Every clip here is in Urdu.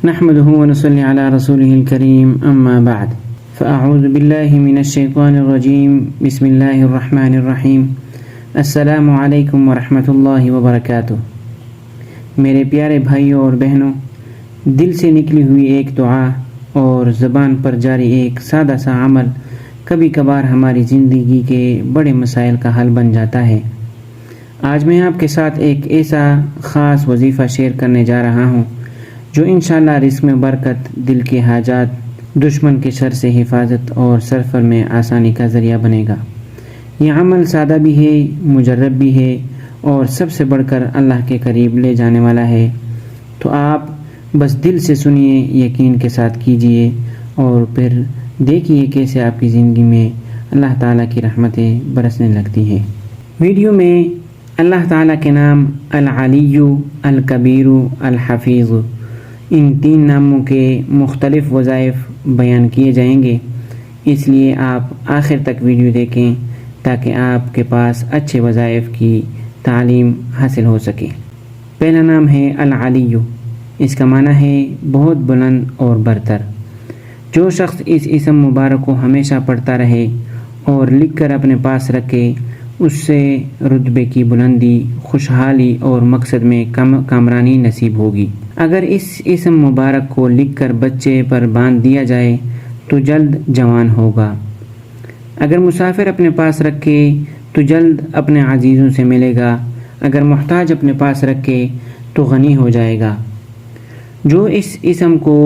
نحمده ونصلي على رسوله الكريم اما بعد فاعوذ بالله من الشیطان الرجیم بسم اللہ الرحمن الرحیم السلام علیکم ورحمۃ اللہ وبرکاتہ۔ میرے پیارے بھائیوں اور بہنوں، دل سے نکلی ہوئی ایک دعا اور زبان پر جاری ایک سادہ سا عمل کبھی کبھار ہماری زندگی کے بڑے مسائل کا حل بن جاتا ہے۔ آج میں آپ کے ساتھ ایک ایسا خاص وظیفہ شیئر کرنے جا رہا ہوں جو انشاءاللہ رزق میں برکت، دل کے حاجات، دشمن کے شر سے حفاظت اور سفر میں آسانی کا ذریعہ بنے گا۔ یہ عمل سادہ بھی ہے، مجرب بھی ہے اور سب سے بڑھ کر اللہ کے قریب لے جانے والا ہے۔ تو آپ بس دل سے سنیے، یقین کے ساتھ کیجئے اور پھر دیکھیے کیسے آپ کی زندگی میں اللہ تعالیٰ کی رحمتیں برسنے لگتی ہیں۔ ویڈیو میں اللہ تعالیٰ کے نام العلی، الکبیر، الحفیظ، ان تین ناموں کے مختلف وظائف بیان کیے جائیں گے، اس لیے آپ آخر تک ویڈیو دیکھیں تاکہ آپ کے پاس اچھے وظائف کی تعلیم حاصل ہو سکے۔ پہلا نام ہے العلی، اس کا معنی ہے بہت بلند اور برتر۔ جو شخص اس اسم مبارک کو ہمیشہ پڑھتا رہے اور لکھ کر اپنے پاس رکھے، اس سے رتبے کی بلندی، خوشحالی اور مقصد میں کامرانی نصیب ہوگی۔ اگر اس اسم مبارک کو لکھ کر بچے پر باندھ دیا جائے تو جلد جوان ہوگا۔ اگر مسافر اپنے پاس رکھے تو جلد اپنے عزیزوں سے ملے گا۔ اگر محتاج اپنے پاس رکھے تو غنی ہو جائے گا۔ جو اس اسم کو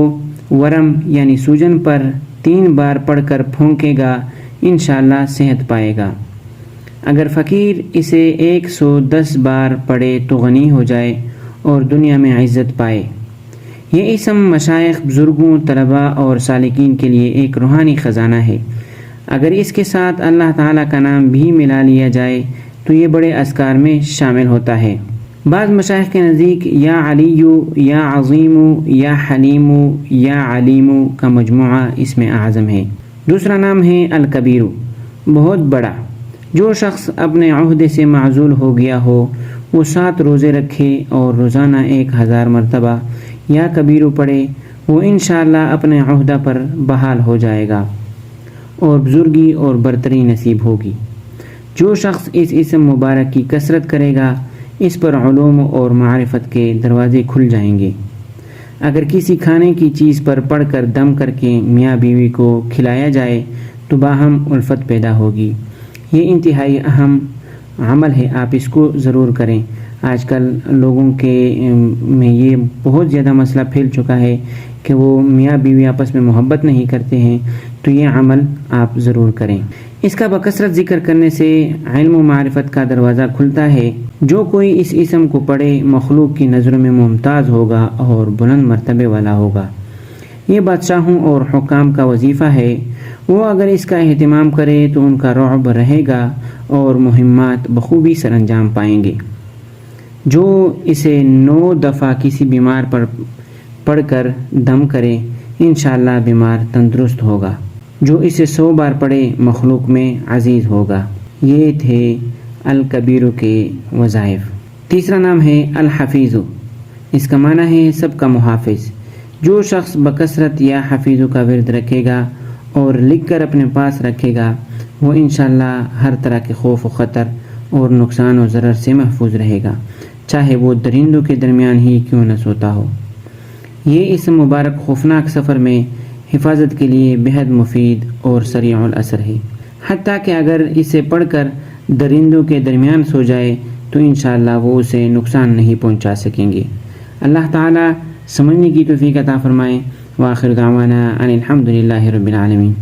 ورم یعنی سوجن پر 3 بار پڑھ کر پھونکے گا، انشاءاللہ صحت پائے گا۔ اگر فقیر اسے 110 بار پڑھے تو غنی ہو جائے اور دنیا میں عزت پائے۔ یہ اسم مشائخ، بزرگوں، طلباء اور سالکین کے لیے ایک روحانی خزانہ ہے۔ اگر اس کے ساتھ اللہ تعالیٰ کا نام بھی ملا لیا جائے تو یہ بڑے اذکار میں شامل ہوتا ہے۔ بعض مشائخ کے نزدیک یا علی، یا عظیم، یا حلیم، یا علیم کا مجموعہ اسم اعظم ہے۔ دوسرا نام ہے الکبیر، بہت بڑا۔ جو شخص اپنے عہدے سے معزول ہو گیا ہو، وہ 7 روزے رکھے اور روزانہ 1000 مرتبہ یا کبیر پڑھے، وہ انشاءاللہ اپنے عہدہ پر بحال ہو جائے گا اور بزرگی اور برتری نصیب ہوگی۔ جو شخص اس اسم مبارک کی کثرت کرے گا، اس پر علوم اور معرفت کے دروازے کھل جائیں گے۔ اگر کسی کھانے کی چیز پر پڑھ کر دم کر کے میاں بیوی کو کھلایا جائے تو باہم الفت پیدا ہوگی۔ یہ انتہائی اہم عمل ہے، آپ اس کو ضرور کریں۔ آج کل لوگوں کے میں یہ بہت زیادہ مسئلہ پھیل چکا ہے کہ وہ میاں بیوی آپس میں محبت نہیں کرتے ہیں، تو یہ عمل آپ ضرور کریں۔ اس کا بکثرت ذکر کرنے سے علم و معرفت کا دروازہ کھلتا ہے۔ جو کوئی اس اسم کو پڑھے مخلوق کی نظروں میں ممتاز ہوگا اور بلند مرتبے والا ہوگا۔ یہ بادشاہوں اور حکام کا وظیفہ ہے، وہ اگر اس کا اہتمام کرے تو ان کا رعب رہے گا اور مہمات بخوبی سر انجام پائیں گے۔ جو اسے 9 دفعہ کسی بیمار پر پڑھ کر دم کرے، انشاءاللہ بیمار تندرست ہوگا۔ جو اسے 100 بار پڑھے مخلوق میں عزیز ہوگا۔ یہ تھے الکبیر کے وظائف۔ تیسرا نام ہے الحفیظ، اس کا معنی ہے سب کا محافظ۔ جو شخص بکثرت یا حفیظ کا ورد رکھے گا اور لکھ کر اپنے پاس رکھے گا، وہ انشاءاللہ ہر طرح کے خوف و خطر اور نقصان و ضرر سے محفوظ رہے گا، چاہے وہ درندوں کے درمیان ہی کیوں نہ سوتا ہو۔ یہ اسم مبارک خوفناک سفر میں حفاظت کے لیے بہت مفید اور سریع الاثر ہے۔ حتیٰ کہ اگر اسے پڑھ کر درندوں کے درمیان سو جائے تو انشاءاللہ وہ اسے نقصان نہیں پہنچا سکیں گے۔ اللہ تعالیٰ سمجھنے کی توفیق عطا فرمائے۔ وآخر دعوانا ان الحمد للہ رب العالمین۔